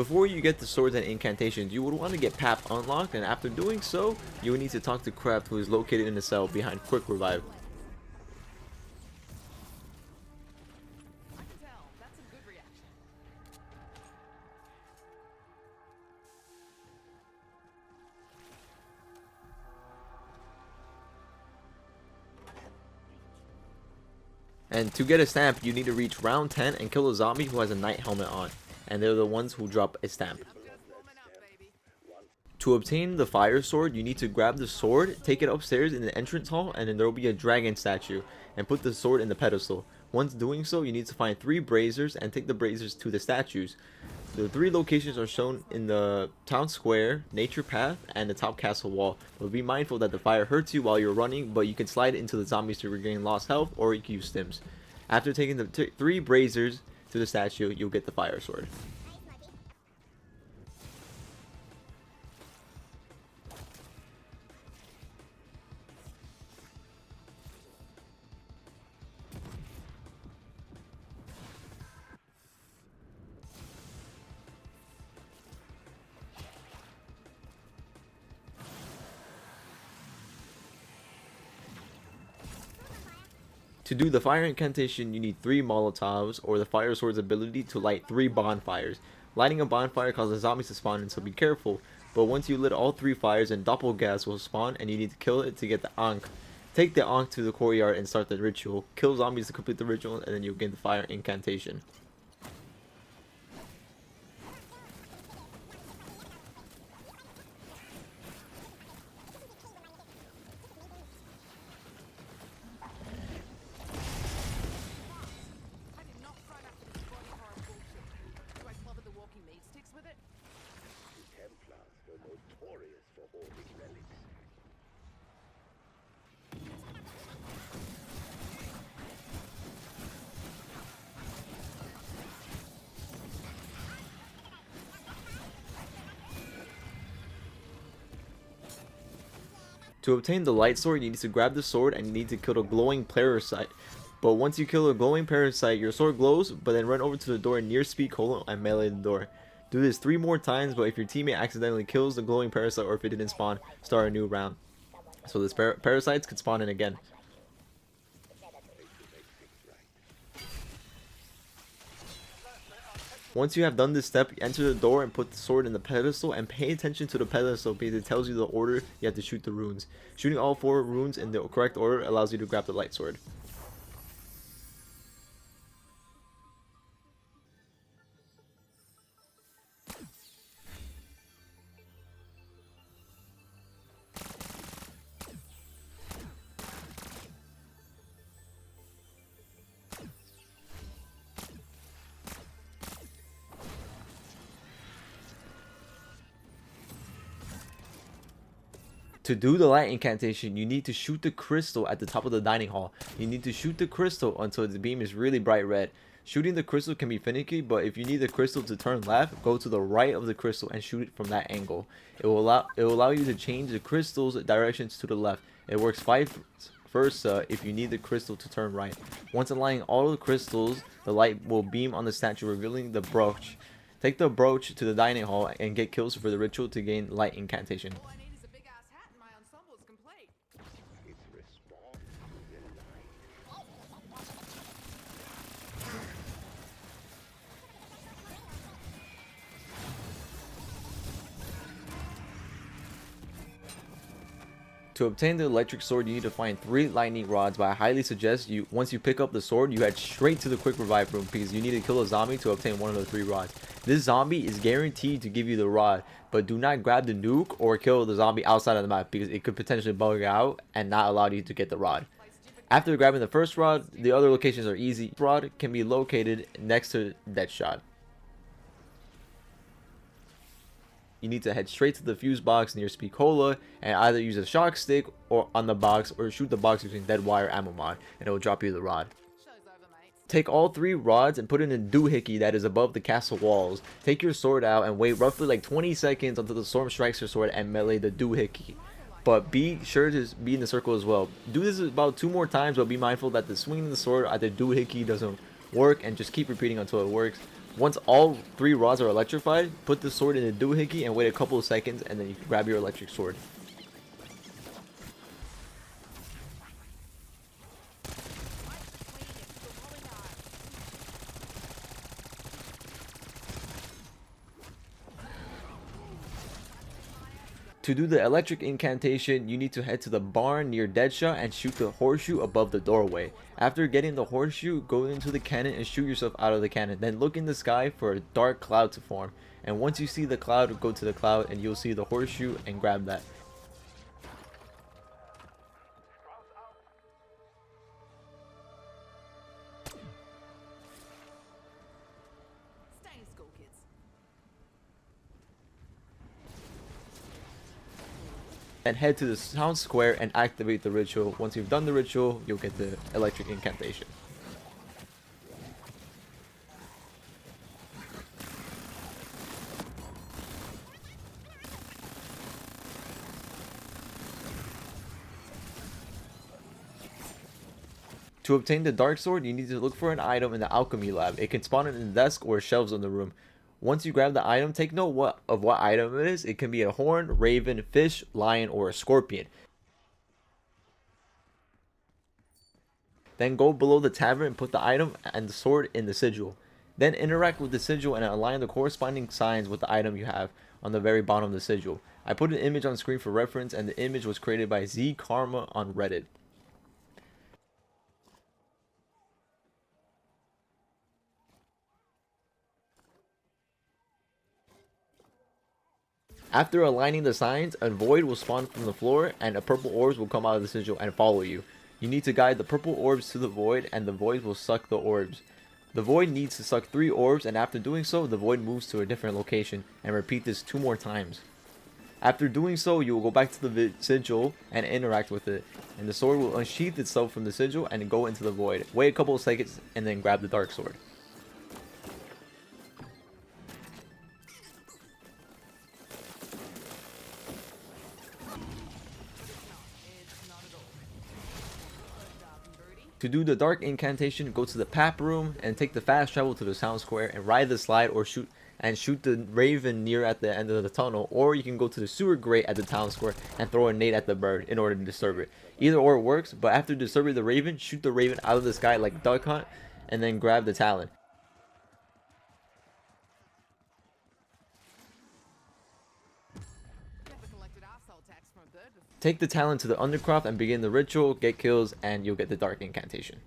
Before you get the swords and incantations, you would want to get PaP unlocked, and after doing so, you would need to talk to Craft, who is located in the cell behind Quick Revive. And to get a stamp, you need to reach round 10 and kill a zombie who has a knight helmet on, and they're the ones who drop a stamp. To obtain the fire sword, you need to grab the sword, take it upstairs in the entrance hall, and then there will be a dragon statue, and put the sword in the pedestal. Once doing so, you need to find 3 braziers and take the braziers to the statues. The 3 locations are shown in the town square, nature path, and the top castle wall. But be mindful that the fire hurts you while you're running, but you can slide into the zombies to regain lost health, or you can use stims. After taking the 3 braziers to the statue, you'll get the fire sword. To do the fire incantation, you need 3 Molotovs, or the fire sword's ability to light 3 bonfires. Lighting a bonfire causes zombies to spawn, and so be careful. But once you lit all 3 fires, then Doppelgas will spawn, and you need to kill it to get the Ankh. Take the Ankh to the courtyard and start the ritual. Kill zombies to complete the ritual, and then you'll gain the fire incantation. To obtain the light sword, you need to grab the sword and you need to kill a glowing parasite. But once you kill a glowing parasite, your sword glows, but then run over to the door near speed colon and melee the door. Do this 3 more times, but if your teammate accidentally kills the glowing parasite or if it didn't spawn, start a new round. So this parasites could spawn in again. Once you have done this step, enter the door and put the sword in the pedestal, and pay attention to the pedestal because it tells you the order you have to shoot the runes. Shooting all 4 runes in the correct order allows you to grab the light sword. To do the light incantation, you need to shoot the crystal at the top of the dining hall. You need to shoot the crystal until the beam is really bright red. Shooting the crystal can be finicky, but if you need the crystal to turn left, go to the right of the crystal and shoot it from that angle. It will allow you to change the crystal's directions to the left. It works vice versa if you need the crystal to turn right. Once aligning all the crystals, the light will beam on the statue, revealing the brooch. Take the brooch to the dining hall and get kills for the ritual to gain light incantation. To obtain the electric sword, you need to find 3 lightning rods, but I highly suggest once you pick up the sword, you head straight to the quick revive room because you need to kill a zombie to obtain one of the 3 rods. This zombie is guaranteed to give you the rod, but do not grab the nuke or kill the zombie outside of the map because it could potentially bug out and not allow you to get the rod. After grabbing the first rod, the other locations are easy. The rod can be located next to Deadshot. You need to head straight to the fuse box near Speakola and either use a shock stick or on the box or shoot the box using dead wire ammo mod and it will drop you the rod. Take all 3 rods and put in a doohickey that is above the castle walls. Take your sword out and wait roughly like 20 seconds until the storm strikes your sword and melee the doohickey. But be sure to be in the circle as well. Do this about 2 more times, but be mindful that the swinging the sword at the doohickey doesn't work and just keep repeating until it works. Once all 3 rods are electrified, put the sword in the doohickey and wait a couple of seconds, and then you can grab your electric sword. To do the electric incantation, you need to head to the barn near Deadshot and shoot the horseshoe above the doorway. After getting the horseshoe, go into the cannon and shoot yourself out of the cannon. Then look in the sky for a dark cloud to form. And once you see the cloud, go to the cloud and you'll see the horseshoe and grab that. Stay in school, kids. And head to the town square and activate the ritual. Once you've done the ritual, you'll get the electric incantation. To obtain the dark sword, you need to look for an item in the alchemy lab. It can spawn in the desk or shelves in the room. Once you grab the item, take note of what item it is. It can be a horn, raven, fish, lion, or a scorpion. Then go below the tavern and put the item and the sword in the sigil. Then interact with the sigil and align the corresponding signs with the item you have on the very bottom of the sigil. I put an image on screen for reference, and the image was created by zKarmaa on Reddit. After aligning the signs, a void will spawn from the floor and a purple orbs will come out of the sigil and follow you. You need to guide the purple orbs to the void and the void will suck the orbs. The void needs to suck 3 orbs, and after doing so, the void moves to a different location, and repeat this 2 more times. After doing so, you will go back to the sigil and interact with it, and the sword will unsheath itself from the sigil and go into the void. Wait a couple of seconds and then grab the dark sword. To do the dark incantation, go to the PaP room and take the fast travel to the town square and ride the slide or shoot the raven near at the end of the tunnel, or you can go to the sewer grate at the town square and throw a nade at the bird in order to disturb it. Either or works, but after disturbing the raven, shoot the raven out of the sky like duck hunt and then grab the talon. Never collected arsehole tax from a bird before. Take the talon to the undercroft and begin the ritual, get kills, and you'll get the dark incantation.